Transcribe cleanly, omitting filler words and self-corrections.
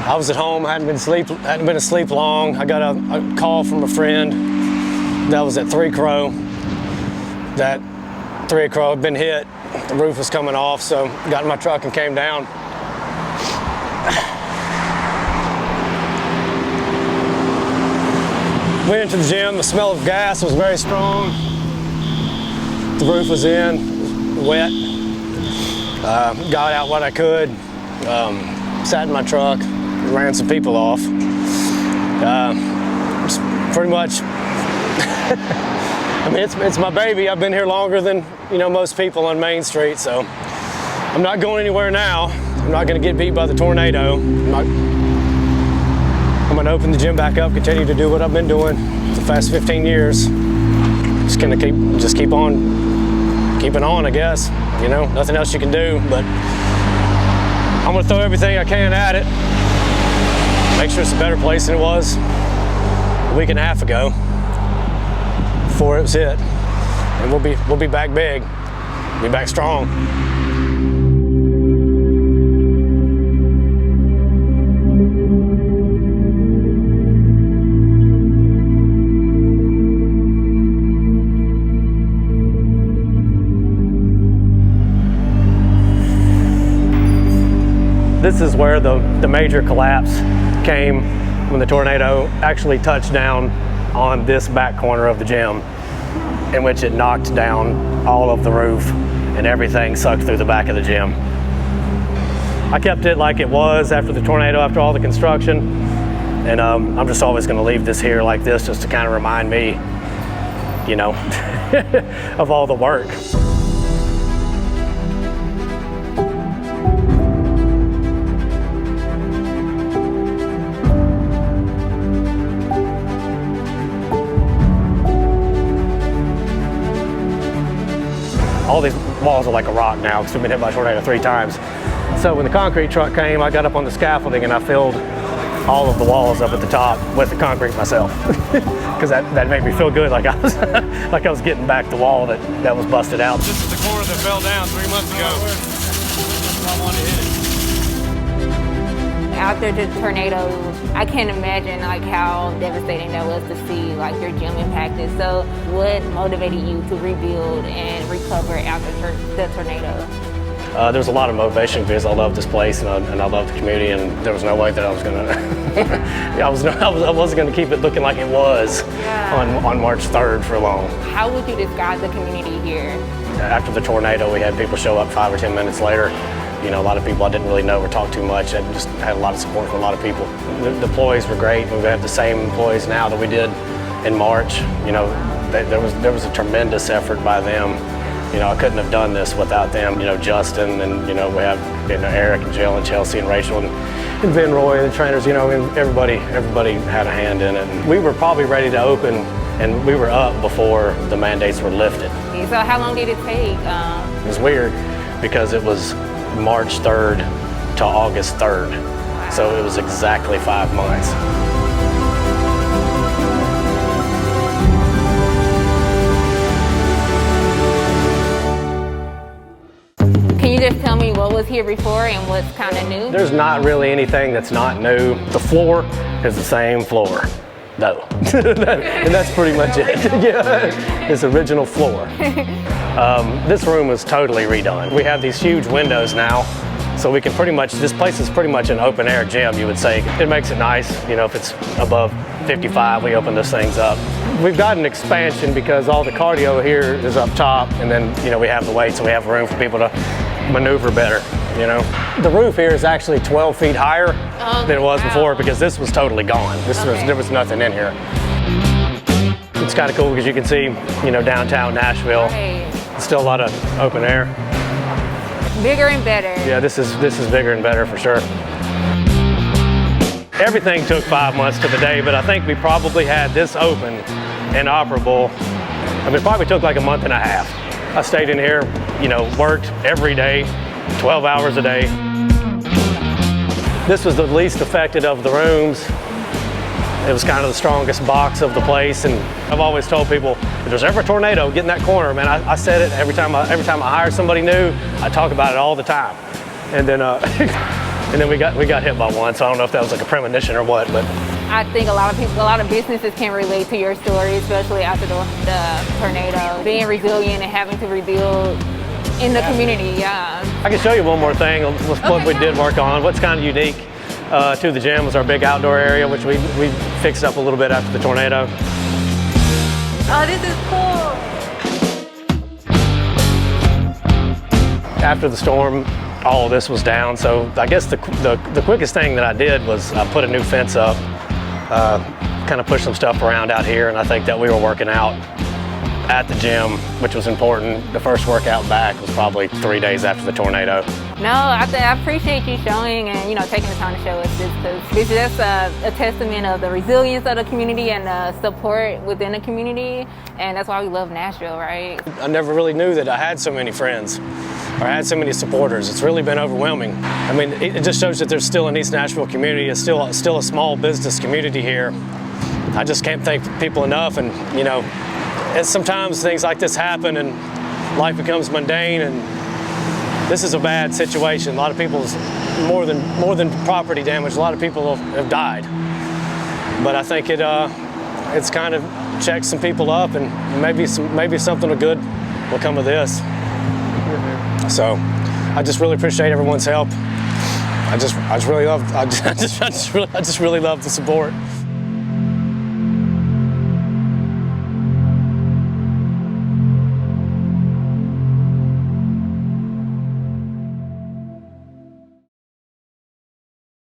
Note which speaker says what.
Speaker 1: I was at home, hadn't been asleep long. I got a call from a friend that was at 3 Crow. That 3 Crow had been hit. The roof was coming off, so got in my truck and came down. Went into the gym. The smell of gas was very strong. The roof was in, wet. Got out what I could. Sat in my truck, ran some people off. Pretty much. I mean, it's my baby. I've been here longer than most people on Main Street, so I'm not going anywhere now. I'm not going to get beat by the tornado. I'm going to open the gym back up, continue to do what I've been doing for the past 15 years. Just going to keep on keeping on, I guess. Nothing else you can do, but I'm going to throw everything I can at it. Make sure it's a better place than it was a week and a half ago before it was hit. And we'll be back big, be back strong. This is where the major collapse came when the tornado actually touched down on this back corner of the gym, in which it knocked down all of the roof and everything sucked through the back of the gym. I kept it like it was after the tornado, after all the construction, and I'm just always going to leave this here like this just to kind of remind me, of all the work. All these walls are like a rock now because we've been hit by a tornado 3 times. So when the concrete truck came, I got up on the scaffolding and I filled all of the walls up at the top with the concrete myself. Because that made me feel good, like I was like I was getting back the wall that was busted out. This is the corner that fell down 3 months ago. I wanted to hit it.
Speaker 2: After the tornado, I can't imagine how devastating that was to see your gym impacted. So what motivated you to rebuild and recover after the tornado?
Speaker 1: There's a lot of motivation because I love this place and I love the community, and there was no way that I was gonna I wasn't gonna keep it looking like it was on March 3rd for long.
Speaker 2: How would you describe the community here?
Speaker 1: After the tornado, we had people show up 5 or 10 minutes later. A lot of people I didn't really know or talk too much. I just had a lot of support from a lot of people. The employees were great. We have the same employees now that we did in March. There was a tremendous effort by them. I couldn't have done this without them. Justin and we have Eric and Jill and Chelsea and Rachel and Vin Roy, the trainers. Everybody had a hand in it. And we were probably ready to open, and we were up before the mandates were lifted.
Speaker 2: So how long did it take?
Speaker 1: It was weird because it was March 3rd to August 3rd. Wow. So it was exactly 5 months.
Speaker 2: Can you just tell me what was here before and what's kind of new?
Speaker 1: There's not really anything that's not new. The floor is the same floor, though. And that's pretty much it. Yeah, it's original floor. This room was totally redone. We have these huge windows now, so we can this place is pretty much an open air gym, you would say. It makes it nice, if it's above 55, we open those things up. We've got an expansion because all the cardio here is up top, and then, we have the weights, and we have room for people to maneuver better, The roof here is actually 12 feet higher than it was before because this was totally gone. There was nothing in here. It's kind of cool because you can see, downtown Nashville.
Speaker 2: Right.
Speaker 1: Still a lot of open air.
Speaker 2: Bigger and better.
Speaker 1: Yeah, this is bigger and better for sure. Everything took 5 months to the day, but I think we probably had this open and operable. It probably took like a month and a half. I stayed in here, worked every day, 12 hours a day. This was the least affected of the rooms. It was kind of the strongest box of the place, and I've always told people, if there's ever a tornado, get in that corner, man. I said it every time I hire somebody new, I talk about it all the time. And then And then we got hit by one, so I don't know if that was like a premonition or what, but.
Speaker 2: I think a lot of businesses can relate to your story, especially after the tornado. Being resilient and having to rebuild in the community, yeah.
Speaker 1: I can show you one more thing, what we did work on. What's kind of unique to the gym was our big outdoor area, which we fixed up a little bit after the tornado.
Speaker 2: Oh, this is cool.
Speaker 1: After the storm, all of this was down, so I guess the quickest thing that I did was I put a new fence up, kind of push some stuff around out here, and I think that we were working out at the gym, which was important. The first workout back was probably 3 days after the tornado.
Speaker 2: No, I appreciate you showing and taking the time to show us this, because this is a testament of the resilience of the community and the support within the community, and that's why we love Nashville, right?
Speaker 1: I never really knew that I had so many friends or had so many supporters. It's really been overwhelming. I mean, it just shows that there's still an East Nashville community. It's still a small business community here. I just can't thank people enough, and and sometimes things like this happen and life becomes mundane, and this is a bad situation. A lot of people's more than property damage. A lot of people have died, but I think it's kind of checked some people up, and maybe something good will come of this. So I just really appreciate everyone's help. I just really love the support.